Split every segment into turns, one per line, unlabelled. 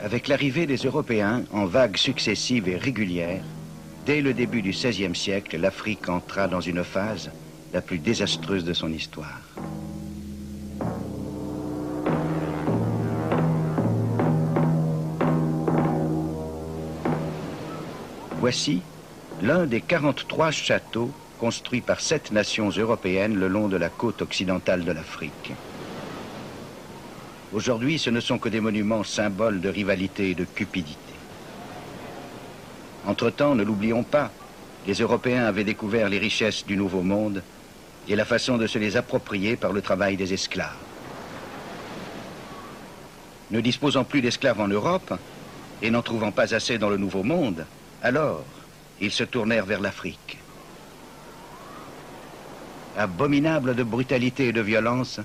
Avec l'arrivée des Européens en vagues successives et régulières, dès le début du XVIe siècle, l'Afrique entra dans une phase la plus désastreuse de son histoire. Voici l'un des 43 châteaux construits par 7 nations européennes le long de la côte occidentale de l'Afrique. Aujourd'hui, ce ne sont que des monuments symboles de rivalité et de cupidité. Entre-temps, ne l'oublions pas, les Européens avaient découvert les richesses du Nouveau Monde et la façon de se les approprier par le travail des esclaves. Ne disposant plus d'esclaves en Europe et n'en trouvant pas assez dans le Nouveau Monde, alors ils se tournèrent vers l'Afrique. Abominable de brutalité et de violence,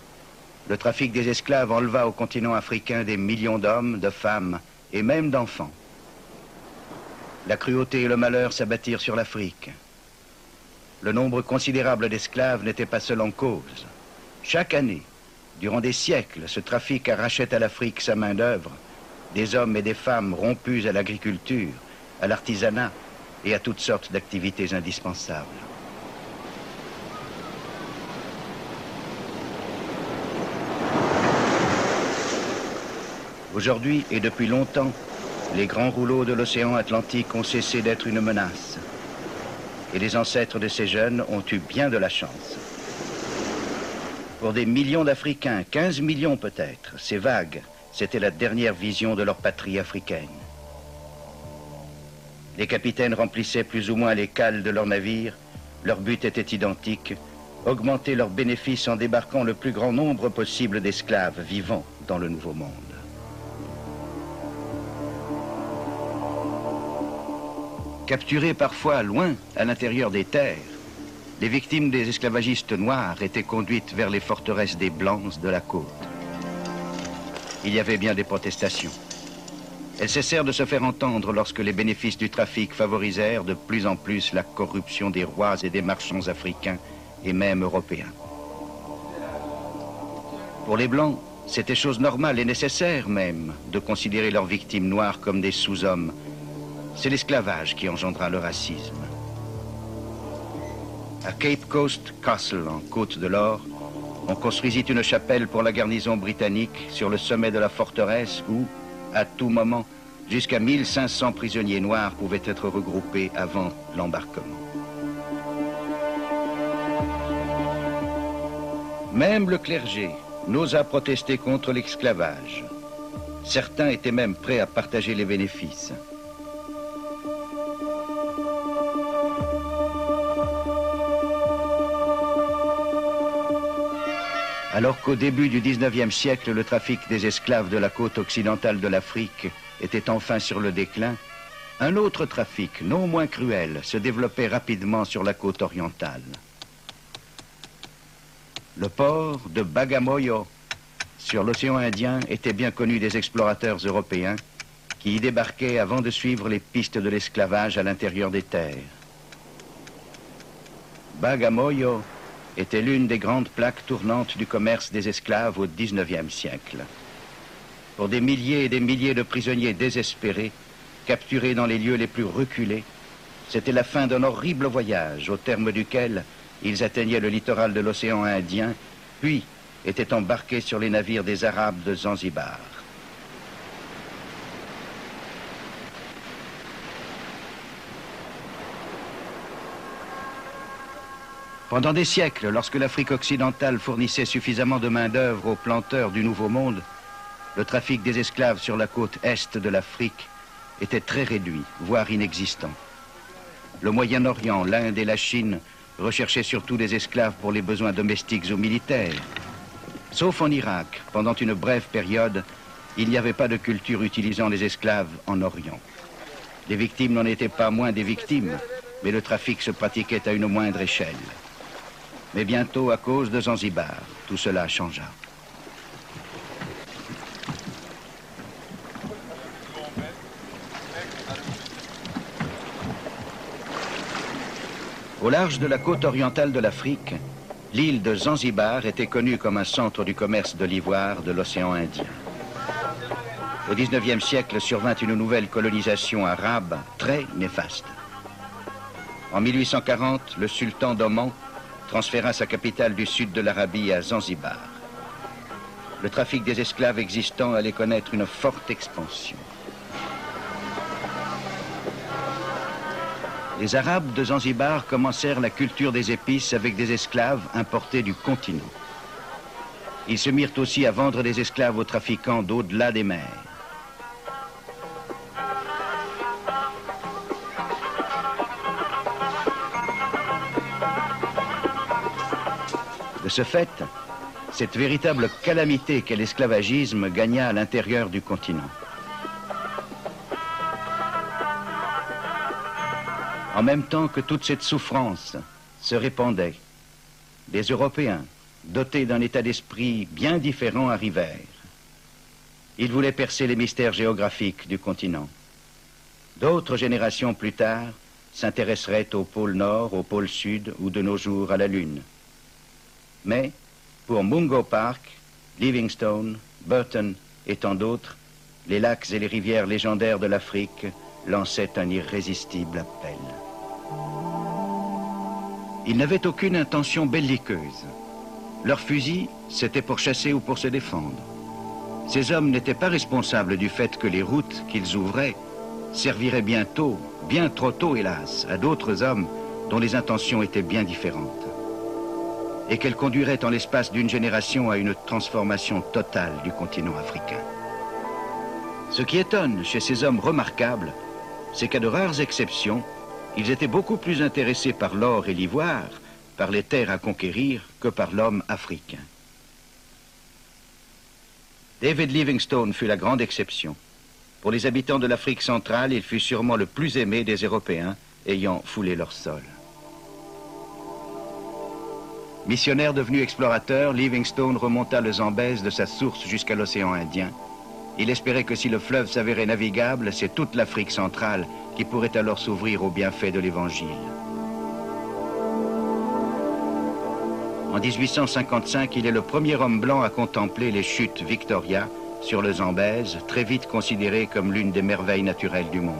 le trafic des esclaves enleva au continent africain des millions d'hommes, de femmes et même d'enfants. La cruauté et le malheur s'abattirent sur l'Afrique. Le nombre considérable d'esclaves n'était pas seul en cause. Chaque année, durant des siècles, ce trafic arrachait à l'Afrique sa main-d'œuvre, des hommes et des femmes rompus à l'agriculture, à l'artisanat et à toutes sortes d'activités indispensables. Aujourd'hui et depuis longtemps, les grands rouleaux de l'océan Atlantique ont cessé d'être une menace. Et les ancêtres de ces jeunes ont eu bien de la chance. Pour des millions d'Africains, 15 millions peut-être, ces vagues, c'était la dernière vision de leur patrie africaine. Les capitaines remplissaient plus ou moins les cales de leurs navires, leur but était identique, augmenter leurs bénéfices en débarquant le plus grand nombre possible d'esclaves vivant dans le Nouveau Monde. Capturées parfois loin à l'intérieur des terres, les victimes des esclavagistes noirs étaient conduites vers les forteresses des Blancs de la côte. Il y avait bien des protestations. Elles cessèrent de se faire entendre lorsque les bénéfices du trafic favorisèrent de plus en plus la corruption des rois et des marchands africains et même européens. Pour les Blancs, c'était chose normale et nécessaire même de considérer leurs victimes noires comme des sous-hommes. C'est l'esclavage qui engendra le racisme. À Cape Coast Castle, en Côte de l'Or, on construisit une chapelle pour la garnison britannique sur le sommet de la forteresse où, à tout moment, jusqu'à 1500 prisonniers noirs pouvaient être regroupés avant l'embarquement. Même le clergé n'osa protester contre l'esclavage. Certains étaient même prêts à partager les bénéfices. Alors qu'au début du XIXe siècle, le trafic des esclaves de la côte occidentale de l'Afrique était enfin sur le déclin, un autre trafic, non moins cruel, se développait rapidement sur la côte orientale. Le port de Bagamoyo, sur l'océan Indien, était bien connu des explorateurs européens qui y débarquaient avant de suivre les pistes de l'esclavage à l'intérieur des terres. Bagamoyo était l'une des grandes plaques tournantes du commerce des esclaves au XIXe siècle. Pour des milliers et des milliers de prisonniers désespérés, capturés dans les lieux les plus reculés, c'était la fin d'un horrible voyage au terme duquel ils atteignaient le littoral de l'océan Indien, puis étaient embarqués sur les navires des Arabes de Zanzibar. Pendant des siècles, lorsque l'Afrique occidentale fournissait suffisamment de main-d'œuvre aux planteurs du Nouveau Monde, le trafic des esclaves sur la côte est de l'Afrique était très réduit, voire inexistant. Le Moyen-Orient, l'Inde et la Chine recherchaient surtout des esclaves pour les besoins domestiques ou militaires. Sauf en Irak, pendant une brève période, il n'y avait pas de culture utilisant les esclaves en Orient. Les victimes n'en étaient pas moins des victimes, mais le trafic se pratiquait à une moindre échelle. Mais bientôt, à cause de Zanzibar, tout cela changea. Au large de la côte orientale de l'Afrique, l'île de Zanzibar était connue comme un centre du commerce de l'ivoire de l'océan Indien. Au XIXe siècle survint une nouvelle colonisation arabe très néfaste. En 1840, le sultan d'Oman transféra sa capitale du sud de l'Arabie à Zanzibar. Le trafic des esclaves existants allait connaître une forte expansion. Les Arabes de Zanzibar commencèrent la culture des épices avec des esclaves importés du continent. Ils se mirent aussi à vendre des esclaves aux trafiquants d'au-delà des mers. De ce fait, cette véritable calamité qu'est l'esclavagisme gagna à l'intérieur du continent. En même temps que toute cette souffrance se répandait, des Européens, dotés d'un état d'esprit bien différent, arrivèrent. Ils voulaient percer les mystères géographiques du continent. D'autres générations plus tard s'intéresseraient au pôle Nord, au pôle Sud ou de nos jours à la Lune. Mais pour Mungo Park, Livingstone, Burton et tant d'autres, les lacs et les rivières légendaires de l'Afrique lançaient un irrésistible appel. Ils n'avaient aucune intention belliqueuse. Leurs fusils, c'était pour chasser ou pour se défendre. Ces hommes n'étaient pas responsables du fait que les routes qu'ils ouvraient serviraient bientôt, bien trop tôt hélas, à d'autres hommes dont les intentions étaient bien différentes, et qu'elles conduiraient en l'espace d'une génération à une transformation totale du continent africain. Ce qui étonne chez ces hommes remarquables, c'est qu'à de rares exceptions, ils étaient beaucoup plus intéressés par l'or et l'ivoire, par les terres à conquérir, que par l'homme africain. David Livingstone fut la grande exception. Pour les habitants de l'Afrique centrale, il fut sûrement le plus aimé des Européens ayant foulé leur sol. Missionnaire devenu explorateur, Livingstone remonta le Zambèze de sa source jusqu'à l'océan Indien. Il espérait que si le fleuve s'avérait navigable, c'est toute l'Afrique centrale qui pourrait alors s'ouvrir aux bienfaits de l'Évangile. En 1855, il est le premier homme blanc à contempler les chutes Victoria sur le Zambèze, très vite considérées comme l'une des merveilles naturelles du monde.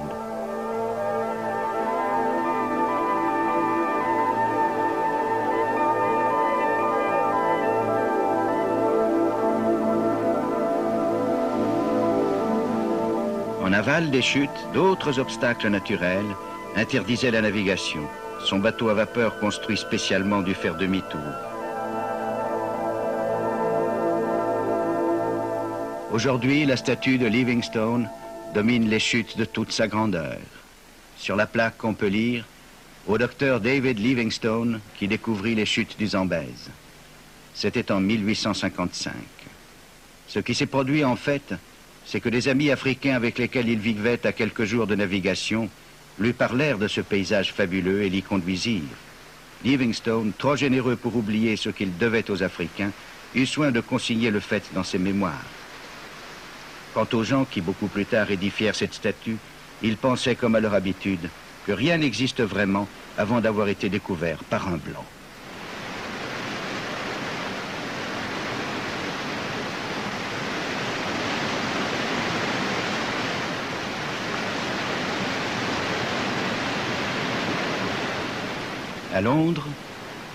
En aval des chutes, d'autres obstacles naturels interdisaient la navigation. Son bateau à vapeur construit spécialement dut faire demi-tour. Aujourd'hui, la statue de Livingstone domine les chutes de toute sa grandeur. Sur la plaque, on peut lire « Au docteur David Livingstone qui découvrit les chutes du Zambèze ». C'était en 1855. Ce qui s'est produit en fait, c'est que des amis africains avec lesquels il vivait à quelques jours de navigation lui parlèrent de ce paysage fabuleux et l'y conduisirent. Livingstone, trop généreux pour oublier ce qu'il devait aux Africains, eut soin de consigner le fait dans ses mémoires. Quant aux gens qui, beaucoup plus tard, édifièrent cette statue, ils pensaient, comme à leur habitude, que rien n'existe vraiment avant d'avoir été découvert par un blanc. À Londres,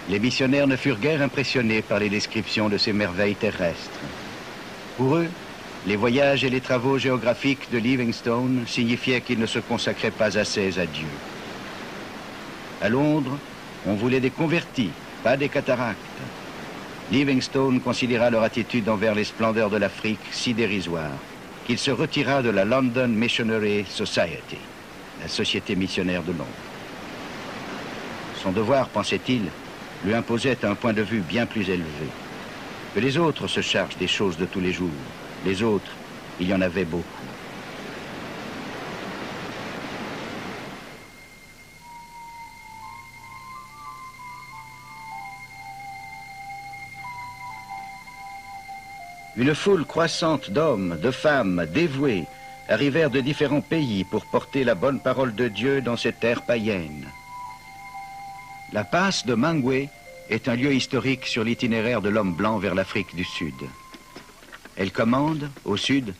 les missionnaires ne furent guère impressionnés par les descriptions de ces merveilles terrestres. Pour eux, les voyages et les travaux géographiques de Livingstone signifiaient qu'ils ne se consacraient pas assez à Dieu. À Londres, on voulait des convertis, pas des cataractes. Livingstone considéra leur attitude envers les splendeurs de l'Afrique si dérisoire qu'il se retira de la London Missionary Society, la société missionnaire de Londres. Son devoir, pensait-il, lui imposait un point de vue bien plus élevé. Que les autres se chargent des choses de tous les jours. Les autres, il y en avait beaucoup. Une foule croissante d'hommes, de femmes, dévoués, arrivèrent de différents pays pour porter la bonne parole de Dieu dans ces terres païennes. La passe de Mangwe est un lieu historique sur l'itinéraire de l'homme blanc vers l'Afrique du Sud. Elle commande, au sud,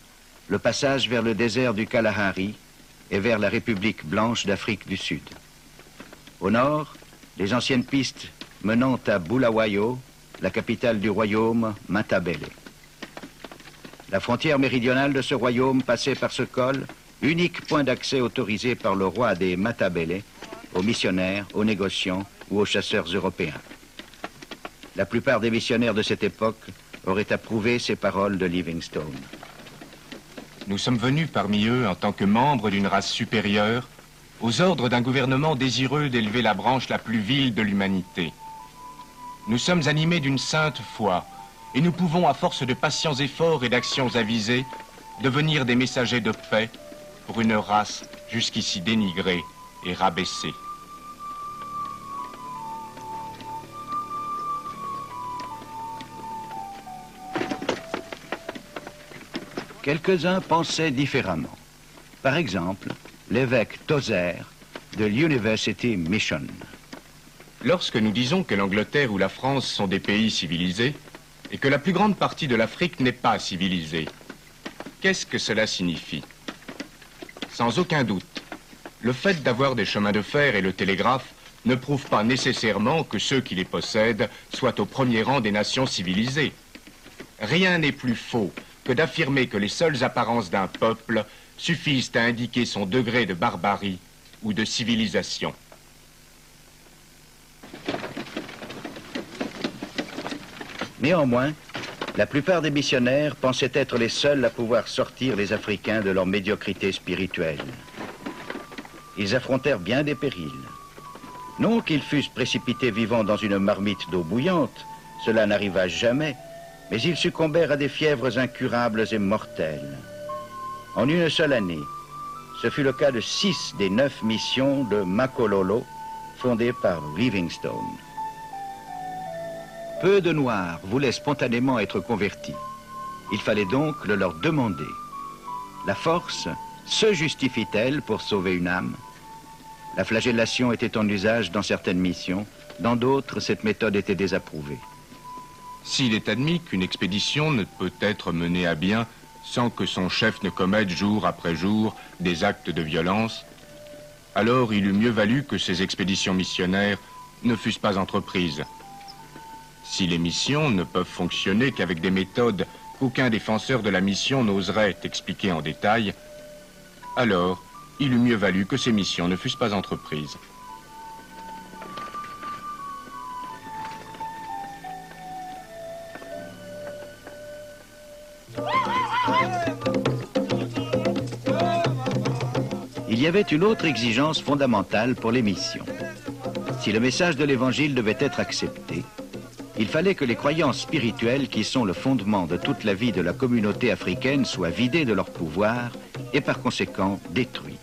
le passage vers le désert du Kalahari et vers la République blanche d'Afrique du Sud. Au nord, les anciennes pistes menant à Bulawayo, la capitale du royaume Matabele. La frontière méridionale de ce royaume passait par ce col, unique point d'accès autorisé par le roi des Matabele, aux missionnaires, aux négociants ou aux chasseurs européens. La plupart des missionnaires de cette époque auraient approuvé ces paroles de Livingstone.
Nous sommes venus parmi eux en tant que membres d'une race supérieure, aux ordres d'un gouvernement désireux d'élever la branche la plus vile de l'humanité. Nous sommes animés d'une sainte foi, et nous pouvons, à force de patients efforts et d'actions avisées, devenir des messagers de paix pour une race jusqu'ici dénigrée et rabaissée.
Quelques-uns pensaient différemment. Par exemple, l'évêque Tozer de l'University Mission.
Lorsque nous disons que l'Angleterre ou la France sont des pays civilisés, et que la plus grande partie de l'Afrique n'est pas civilisée, qu'est-ce que cela signifie? Sans aucun doute, le fait d'avoir des chemins de fer et le télégraphe ne prouve pas nécessairement que ceux qui les possèdent soient au premier rang des nations civilisées. Rien n'est plus faux que d'affirmer que les seules apparences d'un peuple suffisent à indiquer son degré de barbarie ou de civilisation.
Néanmoins, la plupart des missionnaires pensaient être les seuls à pouvoir sortir les Africains de leur médiocrité spirituelle. Ils affrontèrent bien des périls. Non qu'ils fussent précipités vivants dans une marmite d'eau bouillante, cela n'arriva jamais, mais ils succombèrent à des fièvres incurables et mortelles. En une seule année, ce fut le cas de 6 des 9 missions de Makololo, fondées par Livingstone. Peu de Noirs voulaient spontanément être convertis. Il fallait donc le leur demander. La force se justifie-t-elle pour sauver une âme? La flagellation était en usage dans certaines missions, dans d'autres, cette méthode était désapprouvée.
S'il est admis qu'une expédition ne peut être menée à bien sans que son chef ne commette jour après jour des actes de violence, alors il eût mieux valu que ces expéditions missionnaires ne fussent pas entreprises. Si les missions ne peuvent fonctionner qu'avec des méthodes qu'aucun défenseur de la mission n'oserait expliquer en détail, alors il eût mieux valu que ces missions ne fussent pas entreprises.
Il y avait une autre exigence fondamentale pour les missions. Si le message de l'Évangile devait être accepté, il fallait que les croyances spirituelles qui sont le fondement de toute la vie de la communauté africaine soient vidées de leur pouvoir et par conséquent détruites.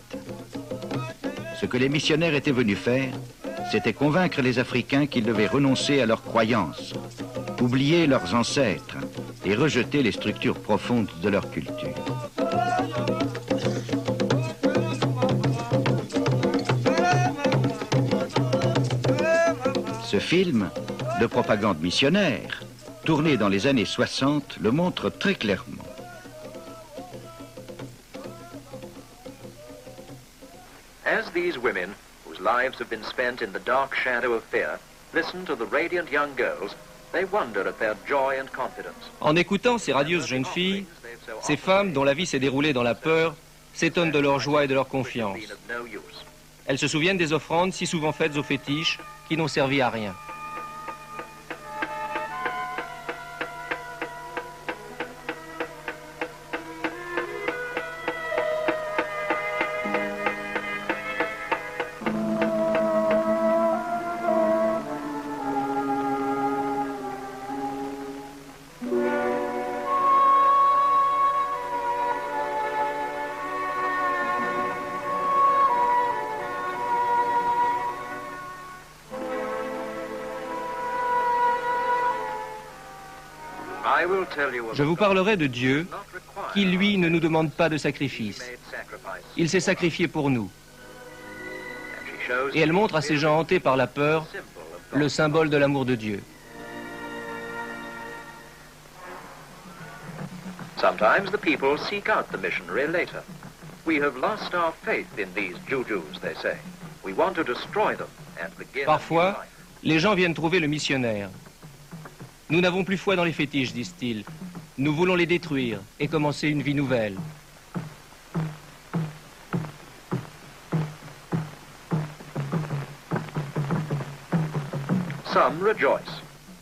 Ce que les missionnaires étaient venus faire, c'était convaincre les Africains qu'ils devaient renoncer à leurs croyances, oublier leurs ancêtres et rejeter les structures profondes de leur culture. Ce film de propagande missionnaire, tourné dans les années 60, le montre très clairement.
As these women, whose lives have been spent in the dark shadow of fear, listen to the radiant young girls, they wonder at their joy and confidence.
En écoutant ces radieuses jeunes filles, ces femmes dont la vie s'est déroulée dans la peur s'étonnent de leur joie et de leur confiance. Elles se souviennent des offrandes si souvent faites aux fétiches qui n'ont servi à rien. Je vous parlerai de Dieu qui, lui, ne nous demande pas de sacrifice. Il s'est sacrifié pour nous. Et elle montre à ces gens hantés par la peur le symbole de l'amour de Dieu.
Sometimes the people seek out the missionary later. We have lost our faith in these jujus, they say. We want to destroy them and begin a new
Parfois,
life.
les gens viennent trouver le missionnaire. Nous n'avons plus foi dans les fétiches, disent-ils. Nous voulons les détruire et commencer une vie nouvelle.
Some rejoice.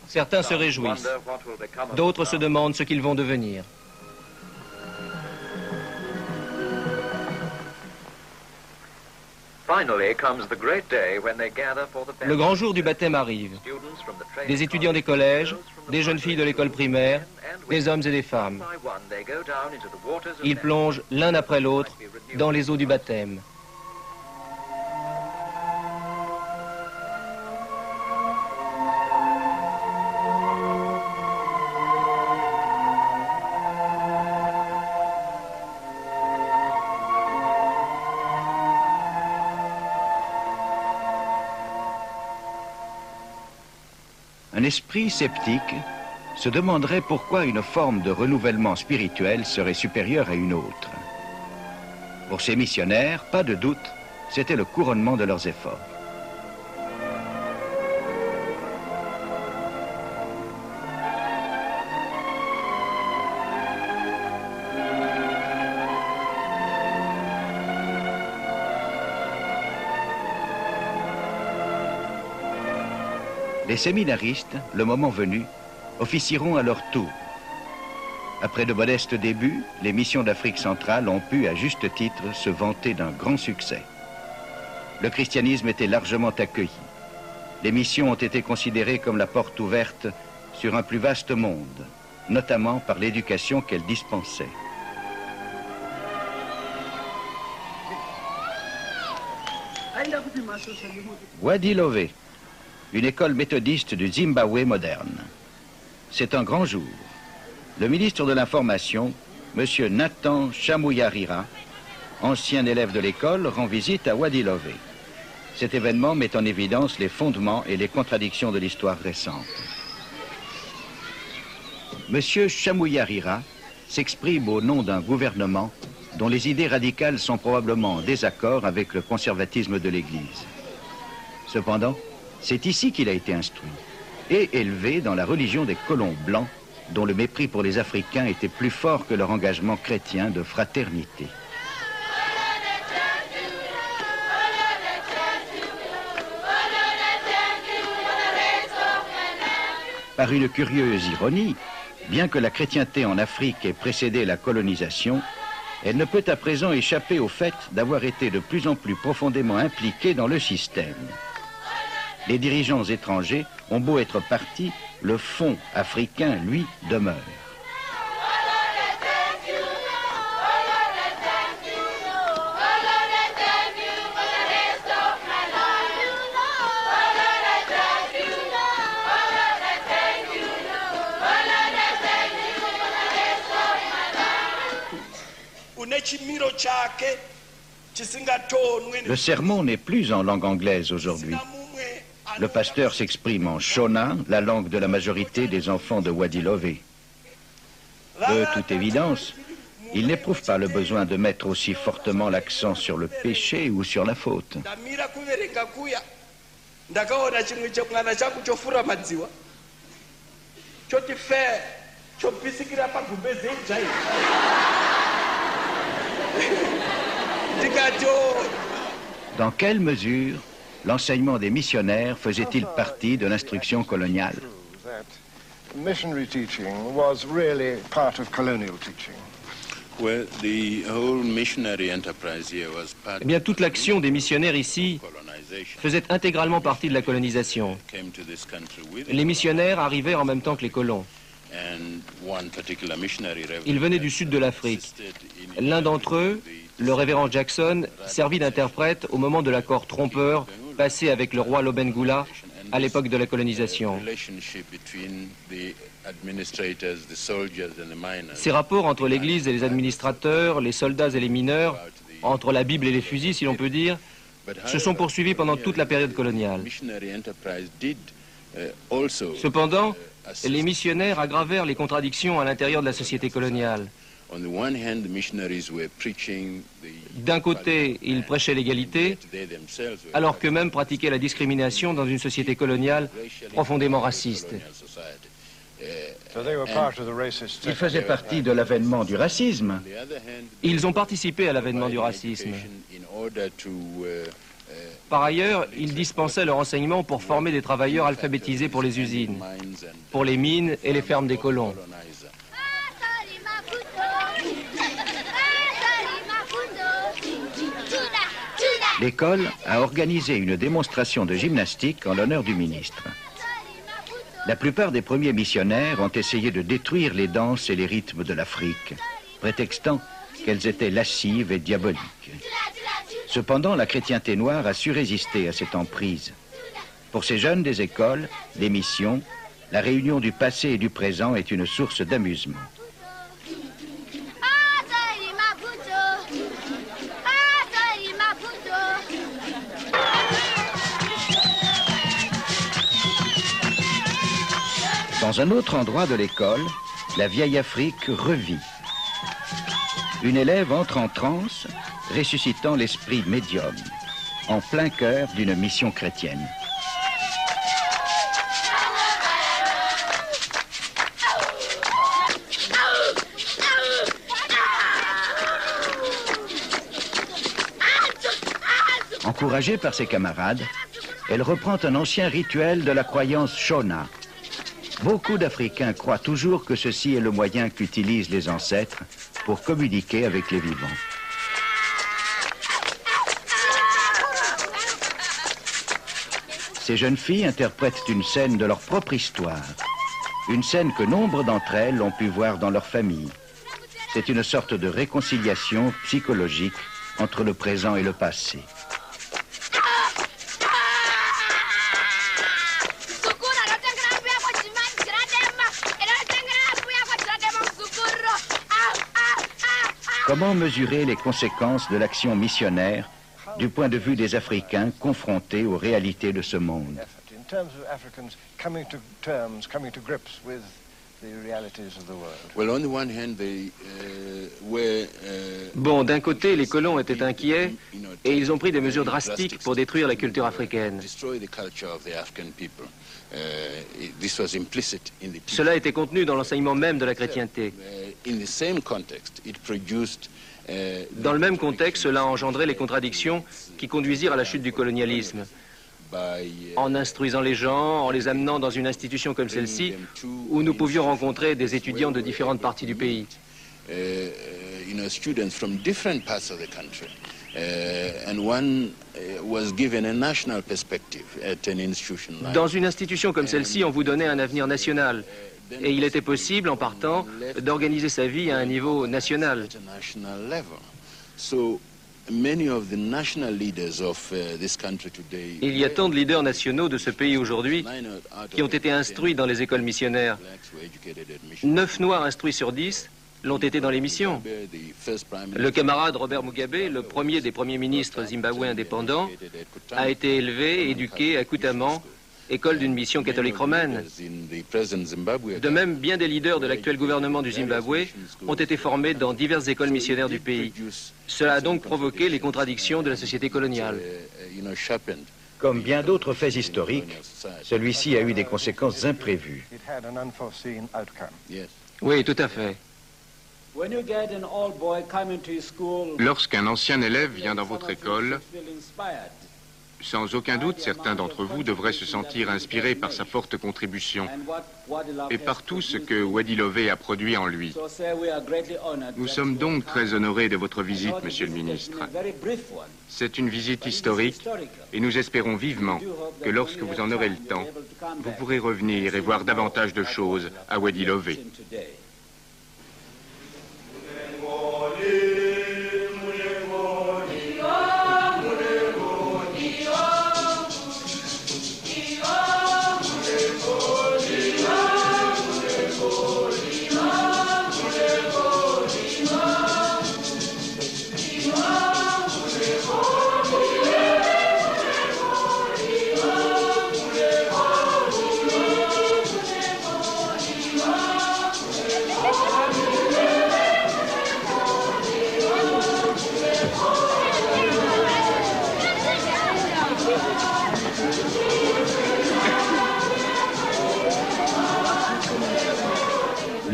Certains se
Some
réjouissent.
wonder what will become of
D'autres
them
se
now.
demandent ce qu'ils vont devenir.
Finally comes the great day when they gather for the
Le grand jour du baptême arrive.
Students from the training
Des étudiants des collèges, des jeunes filles de l'école primaire, des hommes et des femmes.
One by one, they go down into the waters of
Ils plongent l'un après l'autre dans les eaux du baptême.
Un esprit sceptique se demanderait pourquoi une forme de renouvellement spirituel serait supérieure à une autre. Pour ces missionnaires, pas de doute, c'était le couronnement de leurs efforts. Les séminaristes, le moment venu, officieront à leur tour. Après de modestes débuts, les missions d'Afrique centrale ont pu, à juste titre, se vanter d'un grand succès. Le christianisme était largement accueilli. Les missions ont été considérées comme la porte ouverte sur un plus vaste monde, notamment par l'éducation qu'elles dispensaient. Wadi Lové, une école méthodiste du Zimbabwe moderne. C'est un grand jour. Le ministre de l'Information, M. Nathan Chamuyarira, ancien élève de l'école, rend visite à Wadi Lové. Cet événement met en évidence les fondements et les contradictions de l'histoire récente. M. Chamuyarira s'exprime au nom d'un gouvernement dont les idées radicales sont probablement en désaccord avec le conservatisme de l'Église. Cependant, c'est ici qu'il a été instruit et élevé dans la religion des colons blancs dont le mépris pour les Africains était plus fort que leur engagement chrétien de fraternité. Par une curieuse ironie, bien que la chrétienté en Afrique ait précédé la colonisation, elle ne peut à présent échapper au fait d'avoir été de plus en plus profondément impliquée dans le système. Les dirigeants étrangers ont beau être partis, le fond africain, lui, demeure. Le sermon n'est plus en langue anglaise aujourd'hui. Le pasteur s'exprime en Shona, la langue de la majorité des enfants de Wadi Lové. De toute évidence, il n'éprouve pas le besoin de mettre aussi fortement l'accent sur le péché ou sur la faute. Dans quelle mesure l'enseignement des missionnaires faisait-il partie de l'instruction coloniale?
Missionary teaching was really part of colonial teaching.
Well, the whole missionary enterprise here was part
Eh bien, toute l'action des missionnaires ici faisait intégralement partie de la colonisation.
came to this country with
Les missionnaires arrivaient en même temps que les colons.
and one particular missionary
Ils venaient du sud de l'Afrique. L'un d'entre eux, le révérend Jackson, servit d'interprète au moment de l'accord trompeur passé avec le roi Lobengula à l'époque de la colonisation. Ces rapports entre l'Église et les administrateurs, les soldats et les mineurs, entre la Bible et les fusils, si l'on peut dire, se sont poursuivis pendant toute la période coloniale. Cependant, les missionnaires aggravèrent les contradictions à l'intérieur de la société coloniale. D'un côté, ils prêchaient l'égalité, alors qu'eux-mêmes pratiquaient la discrimination dans une société coloniale profondément raciste.
Ils faisaient partie de l'avènement du racisme.
Ils ont participé à l'avènement du racisme. Par ailleurs, ils dispensaient leur enseignement pour former des travailleurs alphabétisés pour les usines, pour les mines et les fermes des colons.
L'école a organisé une démonstration de gymnastique en l'honneur du ministre. La plupart des premiers missionnaires ont essayé de détruire les danses et les rythmes de l'Afrique, prétextant qu'elles étaient lascives et diaboliques. Cependant, la chrétienté noire a su résister à cette emprise. Pour ces jeunes des écoles, des missions, la réunion du passé et du présent est une source d'amusement. Dans un autre endroit de l'école, la vieille Afrique revit. Une élève entre en transe, ressuscitant l'esprit médium, en plein cœur d'une mission chrétienne. Encouragée par ses camarades, elle reprend un ancien rituel de la croyance Shona. Beaucoup d'Africains croient toujours que ceci est le moyen qu'utilisent les ancêtres pour communiquer avec les vivants. Ces jeunes filles interprètent une scène de leur propre histoire, une scène que nombre d'entre elles ont pu voir dans leur famille. C'est une sorte de réconciliation psychologique entre le présent et le passé. Comment mesurer les conséquences de l'action missionnaire du point de vue des Africains confrontés aux réalités de ce monde?
Bon, d'un côté, les colons étaient inquiets et ils ont pris des mesures drastiques pour détruire la culture africaine. Cela était contenu dans l'enseignement même de la chrétienté. Dans le même contexte, cela a engendré les contradictions qui conduisirent à la chute du colonialisme. En instruisant les gens, en les amenant dans une institution comme celle-ci, où nous pouvions rencontrer des étudiants de différentes parties du pays. Dans une institution comme celle-ci, on vous donnait un avenir national. Et il était possible, en partant, d'organiser sa vie à un niveau national. Il y a tant de leaders nationaux de ce pays aujourd'hui qui ont été instruits dans les écoles missionnaires. 9 Noirs instruits sur 10 l'ont été dans les missions. Le camarade Robert Mugabe, le premier des premiers ministres zimbabwéens indépendants, a été élevé, éduqué à Kutaman, école d'une mission catholique romaine. De même, bien des leaders de l'actuel gouvernement du Zimbabwe ont été formés dans diverses écoles missionnaires du pays. Cela a donc provoqué les contradictions de la société coloniale.
Comme bien d'autres faits historiques, celui-ci a eu des conséquences imprévues.
Oui, tout à fait.
Lorsqu'un ancien élève vient dans votre école, sans aucun doute, certains d'entre vous devraient se sentir inspirés par sa forte contribution et par tout ce que Wadi Lové a produit en lui. Nous sommes donc très honorés de votre visite, Monsieur le ministre. C'est une visite historique et nous espérons vivement que lorsque vous en aurez le temps, vous pourrez revenir et voir davantage de choses à Wadi Lové.
Oh!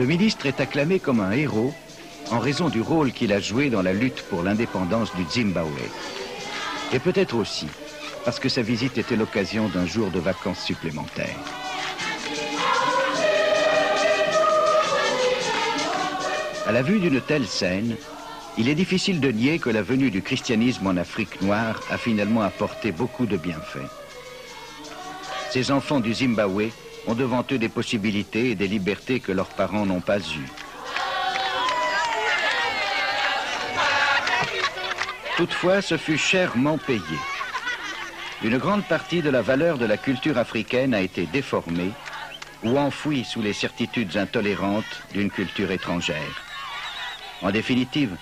Le ministre est acclamé comme un héros en raison du rôle qu'il a joué dans la lutte pour l'indépendance du Zimbabwe. Et peut-être aussi parce que sa visite était l'occasion d'un jour de vacances supplémentaires. À la vue d'une telle scène, il est difficile de nier que la venue du christianisme en Afrique noire a finalement apporté beaucoup de bienfaits. Ces enfants du Zimbabwe ont devant eux des possibilités et des libertés que leurs parents n'ont pas eues. Toutefois, ce fut chèrement payé. Une grande partie de la valeur de la culture africaine a été déformée ou enfouie sous les certitudes intolérantes d'une culture étrangère. En définitive,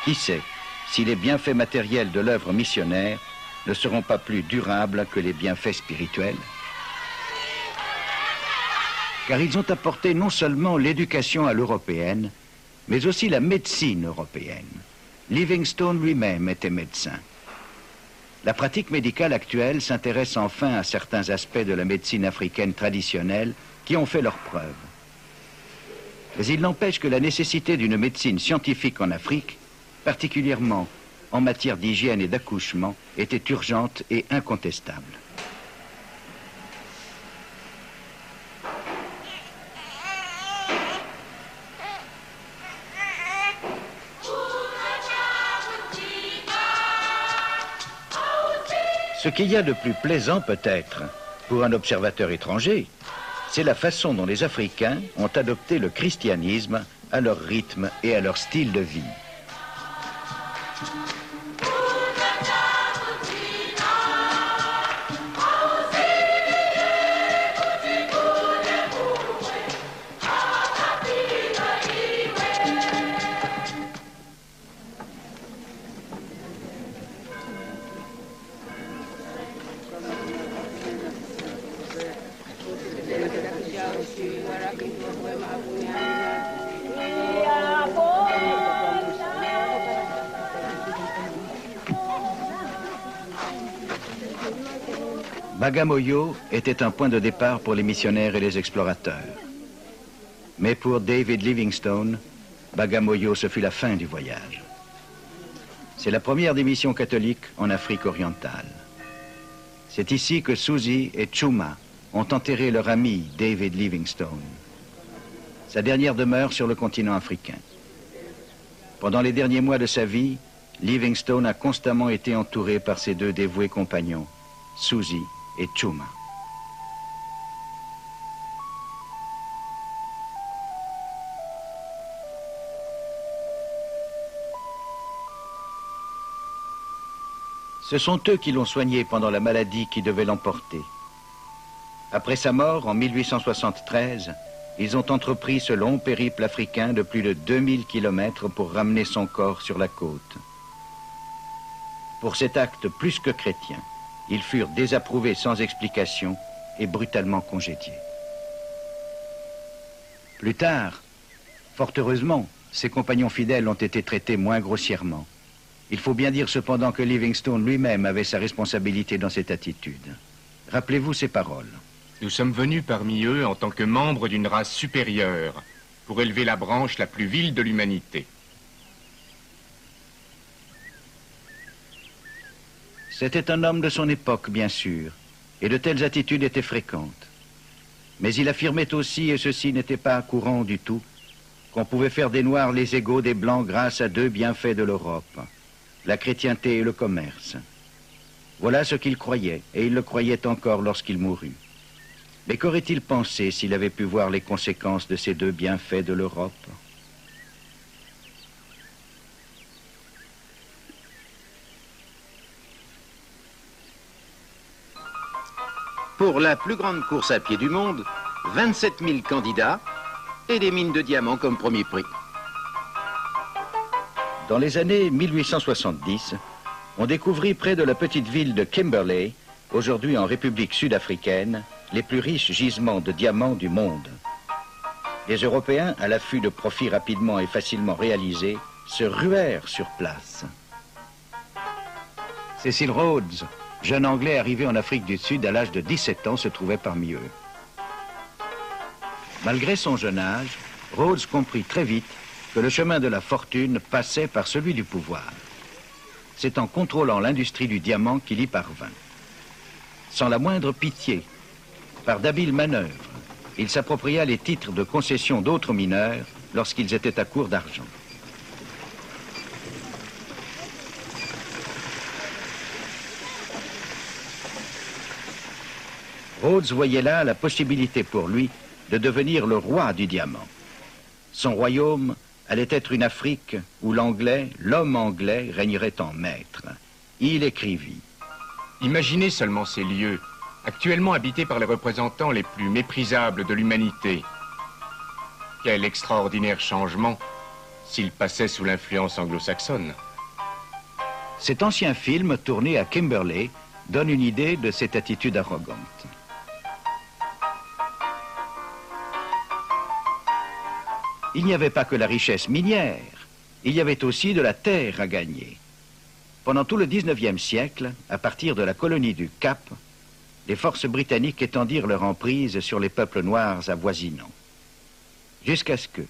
qui sait si les bienfaits matériels de l'œuvre missionnaire ne seront pas plus durables que les bienfaits spirituels? Car ils ont apporté non seulement l'éducation à l'européenne, mais aussi la médecine européenne. Livingstone lui-même était médecin. La pratique médicale actuelle s'intéresse enfin à certains aspects de la médecine africaine traditionnelle qui ont fait leurs preuves. Mais il n'empêche que la nécessité d'une médecine scientifique en Afrique, particulièrement en matière d'hygiène et d'accouchement, était urgente et incontestable. Ce qu'il y a de plus plaisant peut-être pour un observateur étranger, c'est la façon dont les Africains ont adopté le christianisme à leur rythme et à leur style de vie. Bagamoyo était un point de départ pour les missionnaires et les explorateurs. Mais pour David Livingstone, Bagamoyo, ce fut la fin du voyage. C'est la première des missions catholiques en Afrique orientale. C'est ici que Susie et Chuma ont enterré leur ami David Livingstone, sa dernière demeure sur le continent africain. Pendant les derniers mois de sa vie, Livingstone a constamment été entouré par ses deux dévoués compagnons, Susie et Chuma. Ce sont eux qui l'ont soigné pendant la maladie qui devait l'emporter. Après sa mort, en 1873, ils ont entrepris ce long périple africain de plus de 2000 kilomètres pour ramener son corps sur la côte. Pour cet acte plus que chrétien, ils furent désapprouvés sans explication et brutalement congédiés. Plus tard, fort heureusement, ses compagnons fidèles ont été traités moins grossièrement. Il faut bien dire cependant que Livingstone lui-même avait sa responsabilité dans cette attitude. Rappelez-vous ces paroles.
Nous sommes venus parmi eux en tant que membres d'une race supérieure pour élever la branche la plus vile de l'humanité.
C'était un homme de son époque, bien sûr, et de telles attitudes étaient fréquentes. Mais il affirmait aussi, et ceci n'était pas courant du tout, qu'on pouvait faire des Noirs les égaux des Blancs grâce à deux bienfaits de l'Europe, la chrétienté et le commerce. Voilà ce qu'il croyait, et il le croyait encore lorsqu'il mourut. Mais qu'aurait-il pensé s'il avait pu voir les conséquences de ces deux bienfaits de l'Europe ?
Pour la plus grande course à pied du monde, 27 000 candidats et des mines de diamants comme premier prix.
Dans les années 1870, on découvrit près de la petite ville de Kimberley, aujourd'hui en République sud-africaine, les plus riches gisements de diamants du monde. Les Européens, à l'affût de profits rapidement et facilement réalisés, se ruèrent sur place. Cecil Rhodes, jeune Anglais arrivé en Afrique du Sud à l'âge de 17 ans, se trouvait parmi eux. Malgré son jeune âge, Rhodes comprit très vite que le chemin de la fortune passait par celui du pouvoir. C'est en contrôlant l'industrie du diamant qu'il y parvint. Sans la moindre pitié, par d'habiles manœuvres, il s'appropria les titres de concession d'autres mineurs lorsqu'ils étaient à court d'argent. Rhodes voyait là la possibilité pour lui de devenir le roi du diamant. Son royaume allait être une Afrique où l'anglais, l'homme anglais, régnerait en maître. Il écrivit.
Imaginez seulement ces lieux, actuellement habités par les représentants les plus méprisables de l'humanité. Quel extraordinaire changement s'ils passaient sous l'influence anglo-saxonne.
Cet ancien film, tourné à Kimberley, donne une idée de cette attitude arrogante. Il n'y avait pas que la richesse minière, il y avait aussi de la terre à gagner. Pendant tout le 19e siècle, à partir de la colonie du Cap, les forces britanniques étendirent leur emprise sur les peuples noirs avoisinants. Jusqu'à ce que,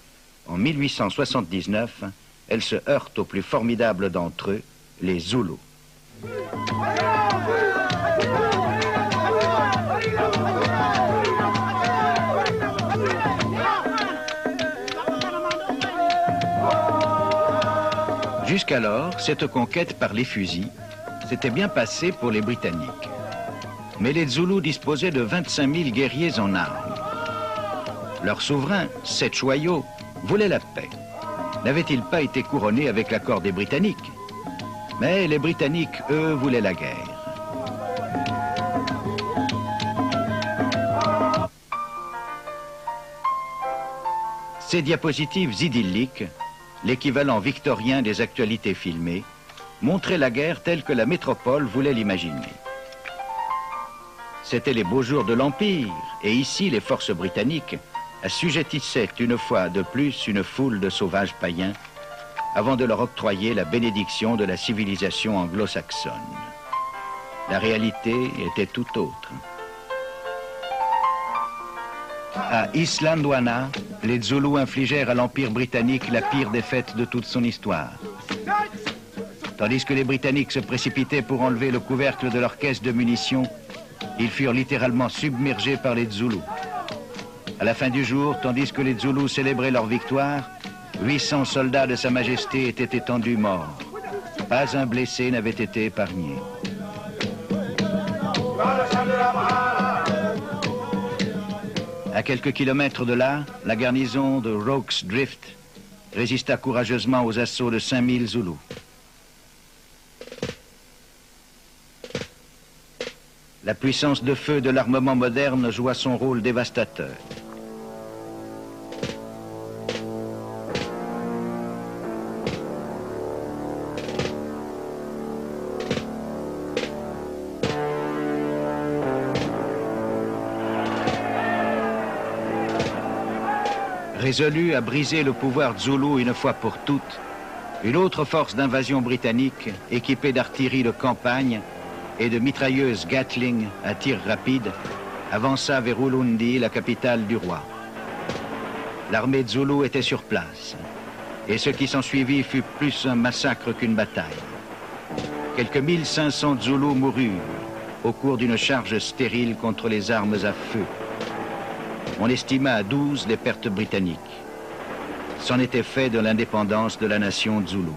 en 1879, elles se heurtent aux plus formidables d'entre eux, les Zoulous. Jusqu'alors, cette conquête par les fusils s'était bien passée pour les Britanniques. Mais les Zoulous disposaient de 25 000 guerriers en armes. Leur souverain, Cetshwayo, voulait la paix. N'avait-il pas été couronné avec l'accord des Britanniques? Mais les Britanniques, eux, voulaient la guerre. Ces diapositives idylliques, l'équivalent victorien des actualités filmées, montrait la guerre telle que la métropole voulait l'imaginer. C'étaient les beaux jours de l'Empire, et ici les forces britanniques assujettissaient une fois de plus une foule de sauvages païens avant de leur octroyer la bénédiction de la civilisation anglo-saxonne. La réalité était tout autre. À Islandwana, les Zoulous infligèrent à l'Empire britannique la pire défaite de toute son histoire. Tandis que les Britanniques se précipitaient pour enlever le couvercle de leur caisse de munitions, ils furent littéralement submergés par les Zoulous. À la fin du jour, tandis que les Zoulous célébraient leur victoire, 800 soldats de Sa Majesté étaient étendus morts. Pas un blessé n'avait été épargné. À quelques kilomètres de là, la garnison de Rorke's Drift résista courageusement aux assauts de 5000 Zoulous. La puissance de feu de l'armement moderne joua son rôle dévastateur. Résolu à briser le pouvoir zoulou une fois pour toutes, une autre force d'invasion britannique, équipée d'artillerie de campagne et de mitrailleuses Gatling à tir rapide, avança vers Ulundi, la capitale du roi. L'armée zoulou était sur place, et ce qui s'ensuivit fut plus un massacre qu'une bataille. Quelques 1500 Zoulous moururent au cours d'une charge stérile contre les armes à feu. On estima à 12 les pertes britanniques. C'en était fait de l'indépendance de la nation Zoulou.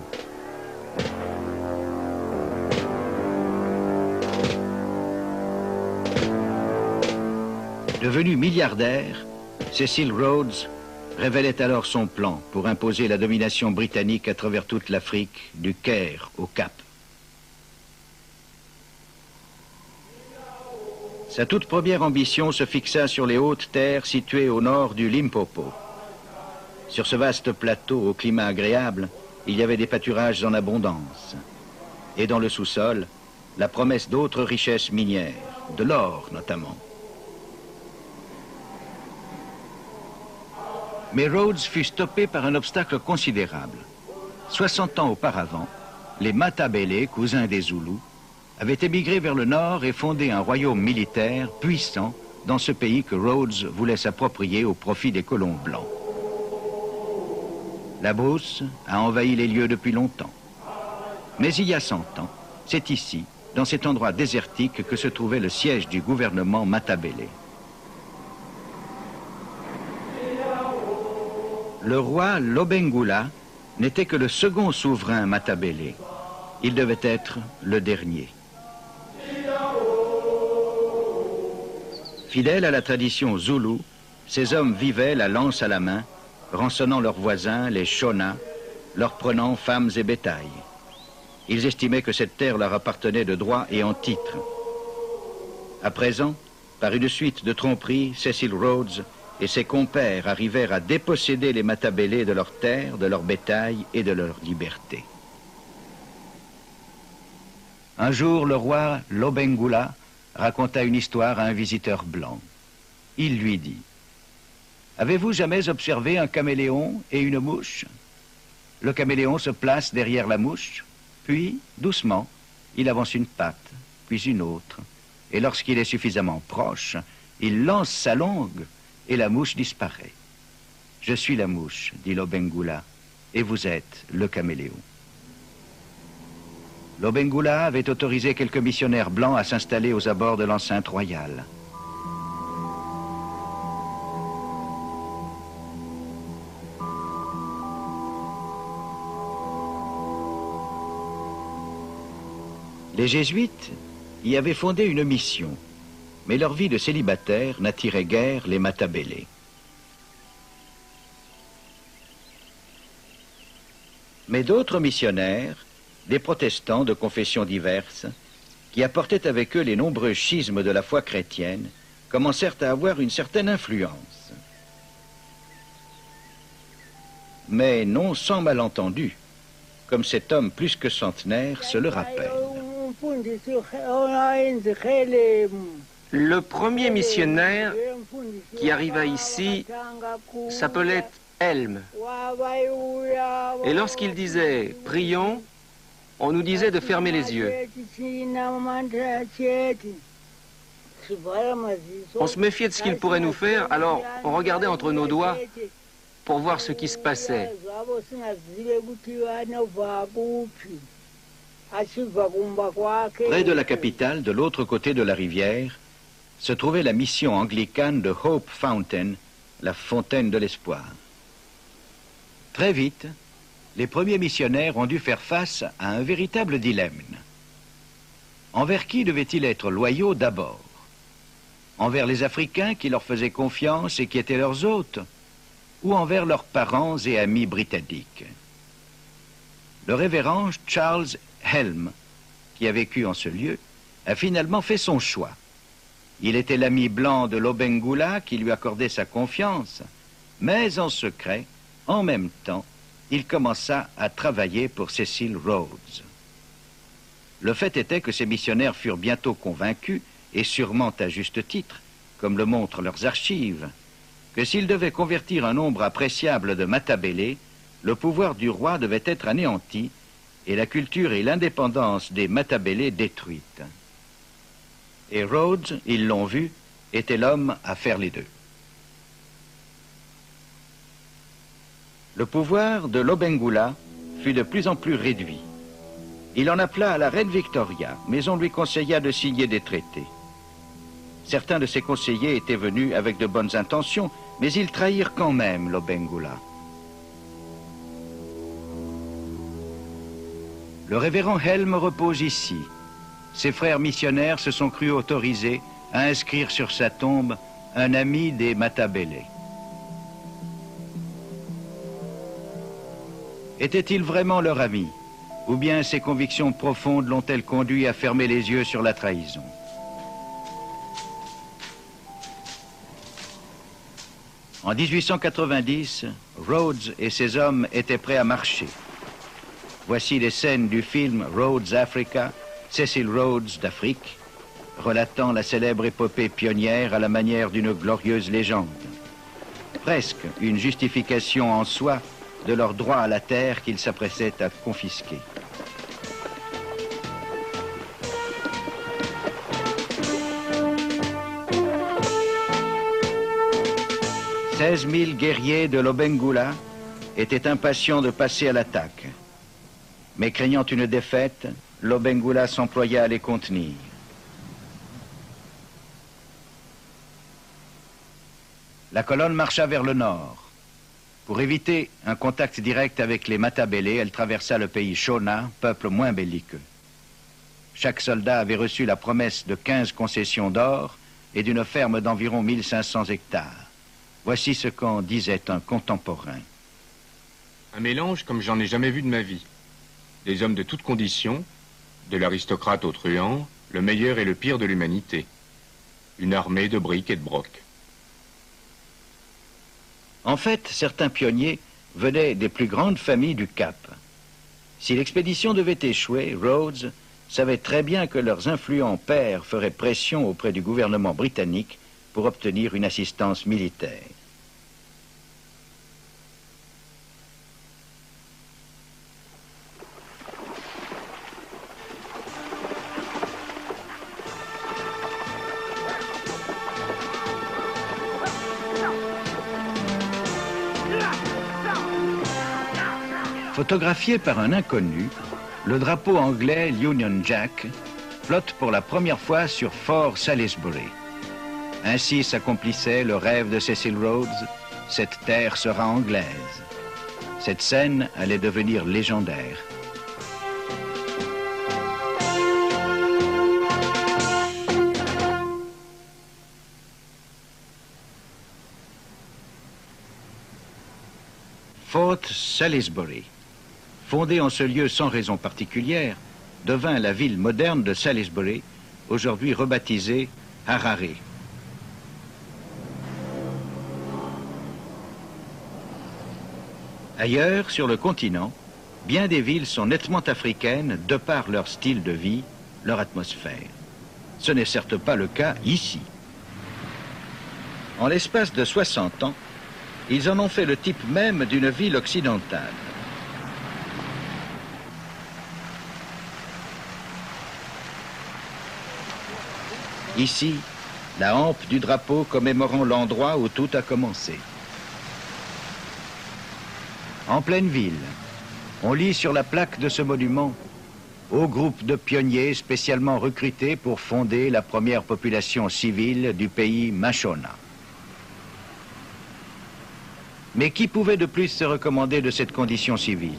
Devenu milliardaire, Cecil Rhodes révélait alors son plan pour imposer la domination britannique à travers toute l'Afrique, du Caire au Cap. Sa toute première ambition se fixa sur les hautes terres situées au nord du Limpopo. Sur ce vaste plateau au climat agréable, il y avait des pâturages en abondance. Et dans le sous-sol, la promesse d'autres richesses minières, de l'or notamment. Mais Rhodes fut stoppé par un obstacle considérable. 60 ans auparavant, les Matabele, cousins des Zoulous, avaient émigré vers le nord et fondé un royaume militaire puissant dans ce pays que Rhodes voulait s'approprier au profit des colons blancs. La brousse a envahi les lieux depuis longtemps. Mais il y a 100 ans, c'est ici, dans cet endroit désertique, que se trouvait le siège du gouvernement Matabele. Le roi Lobengula n'était que le second souverain Matabele. Il devait être le dernier. Fidèles à la tradition zoulou, ces hommes vivaient la lance à la main, rançonnant leurs voisins, les Shona, leur prenant femmes et bétail. Ils estimaient que cette terre leur appartenait de droit et en titre. À présent, par une suite de tromperies, Cecil Rhodes et ses compères arrivèrent à déposséder les Matabele de leurs terres, de leur bétail et de leur liberté. Un jour, le roi Lobengula raconta une histoire à un visiteur blanc. Il lui dit: « Avez-vous jamais observé un caméléon et une mouche? Le caméléon se place derrière la mouche, puis, doucement, il avance une patte, puis une autre, et lorsqu'il est suffisamment proche, il lance sa langue et la mouche disparaît. Je suis la mouche, dit Lobengula, et vous êtes le caméléon. » Lobengula avait autorisé quelques missionnaires blancs à s'installer aux abords de l'enceinte royale. Les jésuites y avaient fondé une mission, mais leur vie de célibataire n'attirait guère les Matabele. Mais d'autres missionnaires, des protestants de confessions diverses, qui apportaient avec eux les nombreux schismes de la foi chrétienne, commencèrent à avoir une certaine influence. Mais non sans malentendu, comme cet homme plus que centenaire se le rappelle.
Le premier missionnaire qui arriva ici s'appelait Helm. Et lorsqu'il disait « prions », on nous disait de fermer les yeux. On se méfiait de ce qu'il pourrait nous faire, alors on regardait entre nos doigts pour voir ce qui se passait.
Près de la capitale, de l'autre côté de la rivière, se trouvait la mission anglicane de Hope Fountain, la fontaine de l'espoir. Très vite, les premiers missionnaires ont dû faire face à un véritable dilemme. Envers qui devaient-ils être loyaux d'abord? Envers les Africains qui leur faisaient confiance et qui étaient leurs hôtes? Ou envers leurs parents et amis britanniques? Le révérend Charles Helm, qui a vécu en ce lieu, a finalement fait son choix. Il était l'ami blanc de Lobengula qui lui accordait sa confiance, mais en secret, en même temps, il commença à travailler pour Cecil Rhodes. Le fait était que ces missionnaires furent bientôt convaincus, et sûrement à juste titre, comme le montrent leurs archives, que s'ils devaient convertir un nombre appréciable de Matabele, le pouvoir du roi devait être anéanti et la culture et l'indépendance des Matabele détruites. Et Rhodes, ils l'ont vu, était l'homme à faire les deux. Le pouvoir de Lobengula fut de plus en plus réduit. Il en appela à la reine Victoria, mais on lui conseilla de signer des traités. Certains de ses conseillers étaient venus avec de bonnes intentions, mais ils trahirent quand même Lobengula. Le révérend Helm repose ici. Ses frères missionnaires se sont crus autorisés à inscrire sur sa tombe un ami des Matabele. Était-il vraiment leur ami? Ou bien ses convictions profondes l'ont-elles conduit à fermer les yeux sur la trahison? En 1890, Rhodes et ses hommes étaient prêts à marcher. Voici les scènes du film Rhodes Africa, Cecil Rhodes d'Afrique, relatant la célèbre épopée pionnière à la manière d'une glorieuse légende. Presque une justification en soi de leur droit à la terre qu'ils s'apprêtaient à confisquer. « 16 000 guerriers de Lobengula était impatient de passer à l'attaque. Mais craignant une défaite, Lobengula s'employa à les contenir. La colonne marcha vers le nord. Pour éviter un contact direct avec les Matabele, elle traversa le pays Shona, peuple moins belliqueux. Chaque soldat avait reçu la promesse de 15 concessions d'or et d'une ferme d'environ 1500 hectares. Voici ce qu'en disait un contemporain.
Un mélange comme j'en ai jamais vu de ma vie. Des hommes de toutes conditions, de l'aristocrate au truand, le meilleur et le pire de l'humanité. Une armée de briques et de broc.
En fait, certains pionniers venaient des plus grandes familles du Cap. Si l'expédition devait échouer, Rhodes savait très bien que leurs influents pairs feraient pression auprès du gouvernement britannique pour obtenir une assistance militaire. Photographié par un inconnu, le drapeau anglais Union Jack flotte pour la première fois sur Fort Salisbury. Ainsi s'accomplissait le rêve de Cecil Rhodes, cette terre sera anglaise. Cette scène allait devenir légendaire. Fort Salisbury, fondée en ce lieu sans raison particulière, devint la ville moderne de Salisbury, aujourd'hui rebaptisée Harare. Ailleurs, sur le continent, bien des villes sont nettement africaines de par leur style de vie, leur atmosphère. Ce n'est certes pas le cas ici. En l'espace de 60 ans, ils en ont fait le type même d'une ville occidentale. Ici, la hampe du drapeau commémorant l'endroit où tout a commencé. En pleine ville, on lit sur la plaque de ce monument « Au groupe de pionniers spécialement recrutés pour fonder la première population civile du pays Mashona ». Mais qui pouvait de plus se recommander de cette condition civile?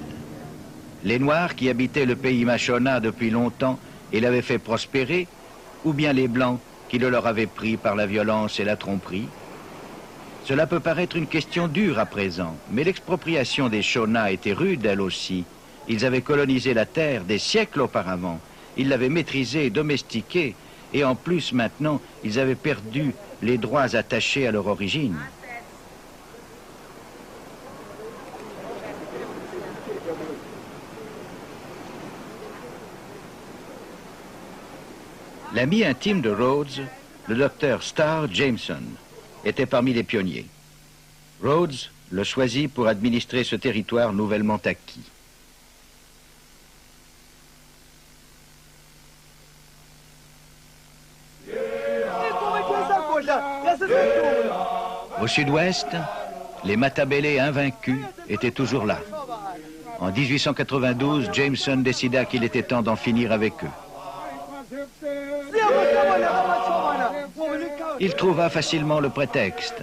Les Noirs qui habitaient le pays Mashona depuis longtemps et l'avaient fait prospérer, ou bien les Blancs qui le leur avaient pris par la violence et la tromperie? Cela peut paraître une question dure à présent, mais l'expropriation des Shona était rude elle aussi. Ils avaient colonisé la terre des siècles auparavant, ils l'avaient maîtrisée et domestiquée, et en plus maintenant, ils avaient perdu les droits attachés à leur origine. L'ami intime de Rhodes, le docteur Starr Jameson, était parmi les pionniers. Rhodes le choisit pour administrer ce territoire nouvellement acquis. Au sud-ouest, les Matabele invaincus étaient toujours là. En 1892, Jameson décida qu'il était temps d'en finir avec eux. Il trouva facilement le prétexte.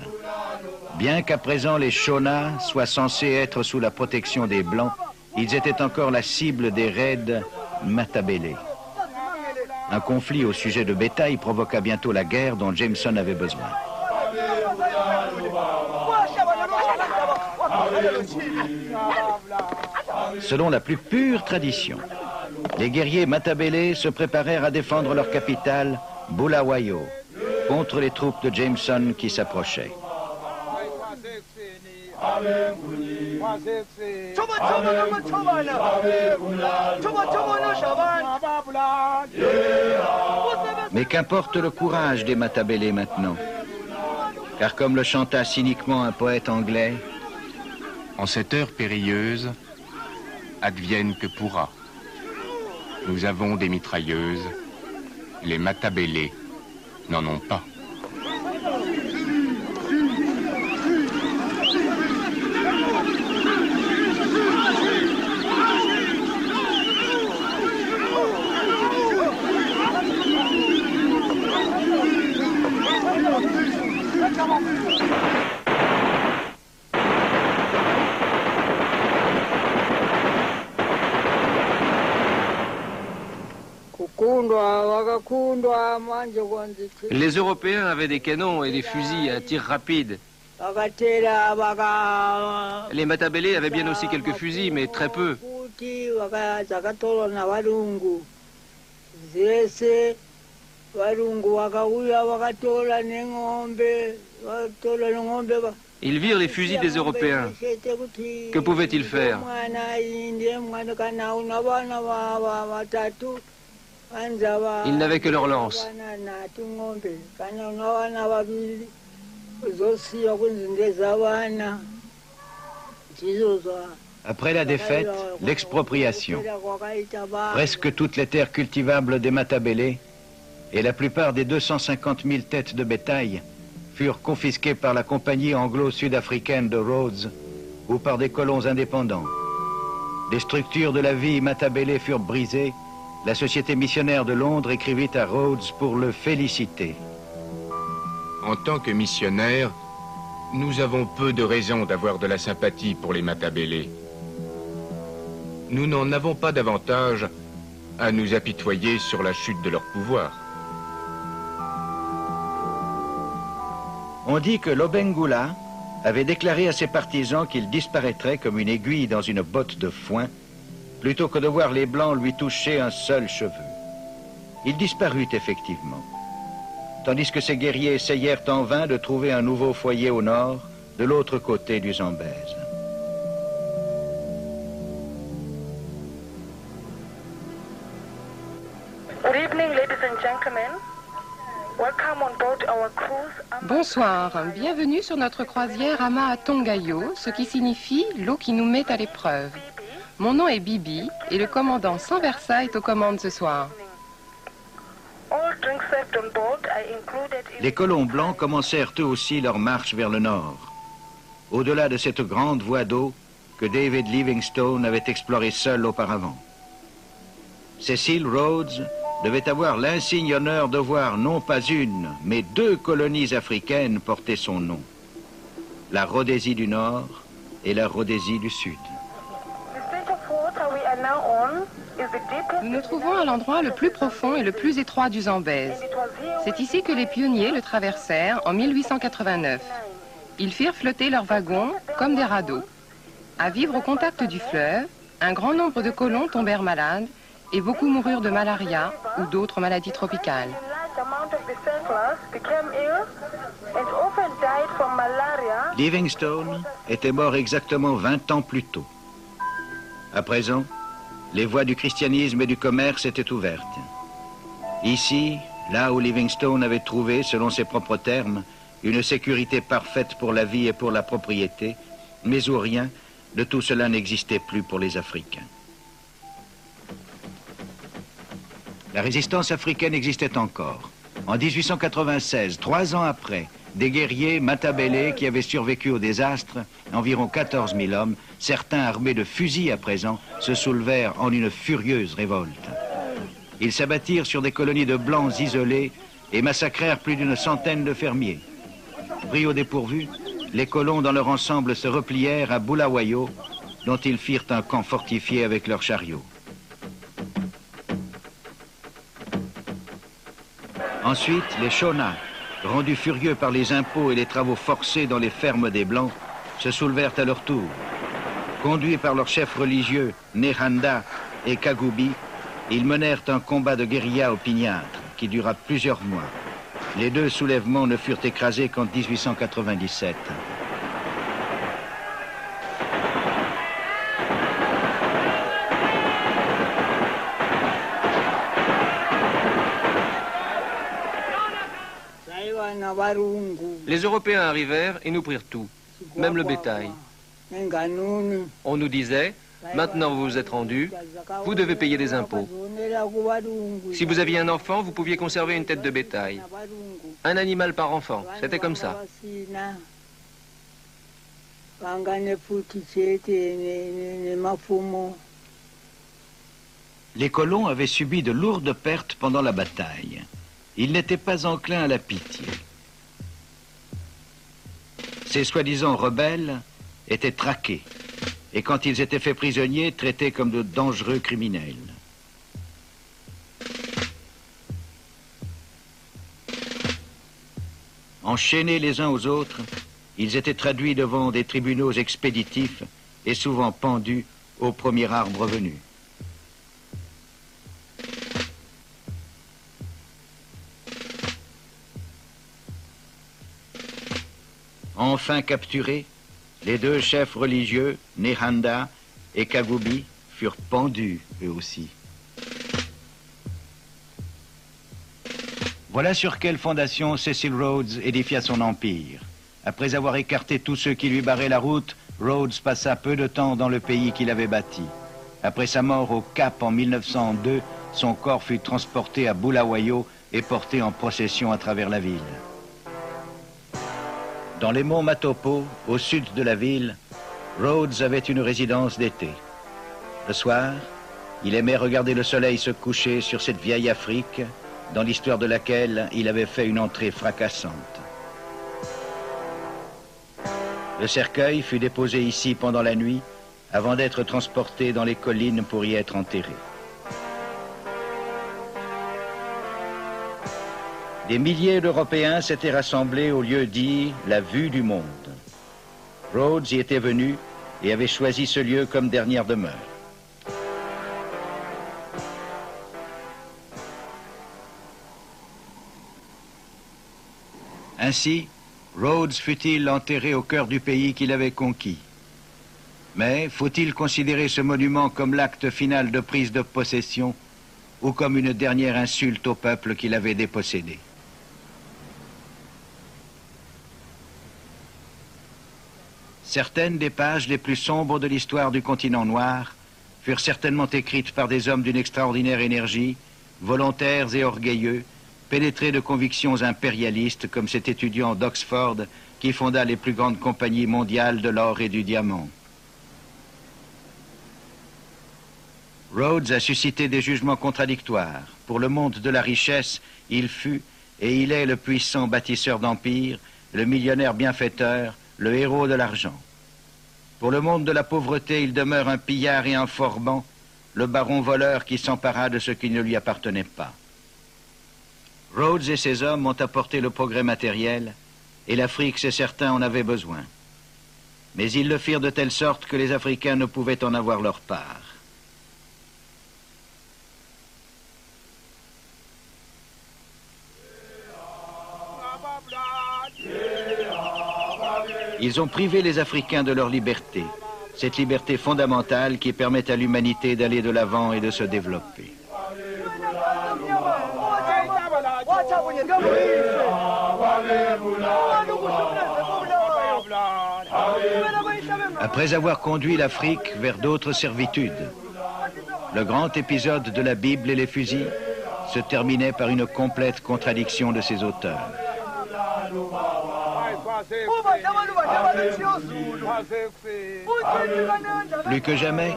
Bien qu'à présent les Shona soient censés être sous la protection des Blancs, ils étaient encore la cible des raids Matabele. Un conflit au sujet de bétail provoqua bientôt la guerre dont Jameson avait besoin. Selon la plus pure tradition, les guerriers Matabele se préparèrent à défendre leur capitale, Bulawayo, contre les troupes de Jameson qui s'approchaient. Mais qu'importe le courage des Matabele maintenant, car comme le chanta cyniquement un poète anglais,
en cette heure périlleuse, advienne que pourra. Nous avons des mitrailleuses, les Matabele n'en ont pas.
Les Européens avaient des canons et des fusils à tir rapide. Les Matabele avaient bien aussi quelques fusils, mais très peu. Ils virent les fusils des Européens. Que pouvaient-ils faire? Ils n'avaient que leurs lances.
Après la défaite, l'expropriation. Presque toutes les terres cultivables des Matabele et la plupart des 250 000 têtes de bétail furent confisquées par la compagnie anglo-sud-africaine de Rhodes ou par des colons indépendants. Les structures de la vie Matabele furent brisées. La Société missionnaire de Londres écrivit à Rhodes pour le féliciter.
En tant que missionnaires, nous avons peu de raisons d'avoir de la sympathie pour les Matabele. Nous n'en avons pas davantage à nous apitoyer sur la chute de leur pouvoir.
On dit que Lobengula avait déclaré à ses partisans qu'il disparaîtrait comme une aiguille dans une botte de foin, plutôt que de voir les Blancs lui toucher un seul cheveu. Il disparut effectivement, tandis que ses guerriers essayèrent en vain de trouver un nouveau foyer au nord, de l'autre côté du Zambèze.
Good evening, ladies and gentlemen. Welcome on board our cruise.
Bonsoir, bienvenue sur notre croisière Ama Tongayo, ce qui signifie l'eau qui nous met à l'épreuve. Mon nom est Bibi et le commandant Sanversa est aux commandes ce soir.
Les colons blancs commencèrent eux aussi leur marche vers le nord, au-delà de cette grande voie d'eau que David Livingstone avait explorée seul auparavant. Cecil Rhodes devait avoir l'insigne honneur de voir non pas une, mais 2 colonies africaines porter son nom, la Rhodésie du Nord et la Rhodésie du Sud.
Nous nous trouvons à l'endroit le plus profond et le plus étroit du Zambèze. C'est ici que les pionniers le traversèrent en 1889. Ils firent flotter leurs wagons comme des radeaux. À vivre au contact du fleuve, un grand nombre de colons tombèrent malades et beaucoup moururent de malaria ou d'autres maladies tropicales.
Livingstone était mort exactement 20 ans plus tôt. À présent, les voies du christianisme et du commerce étaient ouvertes. Ici, là où Livingstone avait trouvé, selon ses propres termes, une sécurité parfaite pour la vie et pour la propriété, mais où rien de tout cela n'existait plus pour les Africains. La résistance africaine existait encore. En 1896, 3 ans après, des guerriers Matabele qui avaient survécu au désastre, environ 14 000 hommes, certains armés de fusils à présent, se soulevèrent en une furieuse révolte. Ils s'abattirent sur des colonies de blancs isolés et massacrèrent plus d'une centaine de fermiers. Pris au dépourvu, les colons dans leur ensemble se replièrent à Bulawayo, dont ils firent un camp fortifié avec leurs chariots. Ensuite, les Shona, rendus furieux par les impôts et les travaux forcés dans les fermes des Blancs, se soulevèrent à leur tour. Conduits par leurs chefs religieux, Nehanda et Kagubi, ils menèrent un combat de guérilla opiniâtre qui dura plusieurs mois. Les 2 soulèvements ne furent écrasés qu'en 1897.
Les Européens arrivèrent et nous prirent tout, même le bétail. On nous disait, maintenant vous vous êtes rendus, vous devez payer des impôts. Si vous aviez un enfant, vous pouviez conserver une tête de bétail. Un animal par enfant, c'était comme ça.
Les colons avaient subi de lourdes pertes pendant la bataille. Ils n'étaient pas enclins à la pitié. Ces soi-disant rebelles étaient traqués et quand ils étaient faits prisonniers, traités comme de dangereux criminels. Enchaînés les uns aux autres, ils étaient traduits devant des tribunaux expéditifs et souvent pendus au premier arbre venu. Enfin capturés, les deux chefs religieux, Nehanda et Kagubi, furent pendus eux aussi. Voilà sur quelle fondation Cecil Rhodes édifia son empire. Après avoir écarté tous ceux qui lui barraient la route, Rhodes passa peu de temps dans le pays qu'il avait bâti. Après sa mort au Cap en 1902, son corps fut transporté à Bulawayo et porté en procession à travers la ville. Dans les monts Matopo, au sud de la ville, Rhodes avait une résidence d'été. Le soir, il aimait regarder le soleil se coucher sur cette vieille Afrique, dans l'histoire de laquelle il avait fait une entrée fracassante. Le cercueil fut déposé ici pendant la nuit, avant d'être transporté dans les collines pour y être enterré. Des milliers d'Européens s'étaient rassemblés au lieu dit « la vue du monde ». Rhodes y était venu et avait choisi ce lieu comme dernière demeure. Ainsi, Rhodes fut-il enterré au cœur du pays qu'il avait conquis. Mais faut-il considérer ce monument comme l'acte final de prise de possession ou comme une dernière insulte au peuple qu'il avait dépossédé? Certaines des pages les plus sombres de l'histoire du continent noir furent certainement écrites par des hommes d'une extraordinaire énergie, volontaires et orgueilleux, pénétrés de convictions impérialistes comme cet étudiant d'Oxford qui fonda les plus grandes compagnies mondiales de l'or et du diamant. Rhodes a suscité des jugements contradictoires. Pour le monde de la richesse, il fut et il est le puissant bâtisseur d'empire, le millionnaire bienfaiteur, le héros de l'argent. Pour le monde de la pauvreté, il demeure un pillard et un forban, le baron voleur qui s'empara de ce qui ne lui appartenait pas. Rhodes et ses hommes ont apporté le progrès matériel, et l'Afrique, c'est certain, en avait besoin. Mais ils le firent de telle sorte que les Africains ne pouvaient en avoir leur part. Ils ont privé les Africains de leur liberté, cette liberté fondamentale qui permet à l'humanité d'aller de l'avant et de se développer. Après avoir conduit l'Afrique vers d'autres servitudes, le grand épisode de la Bible et les fusils se terminait par une complète contradiction de ses auteurs. Plus que jamais,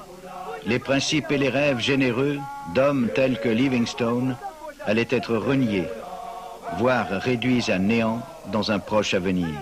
les principes et les rêves généreux d'hommes tels que Livingstone allaient être reniés, voire réduits à néant dans un proche avenir.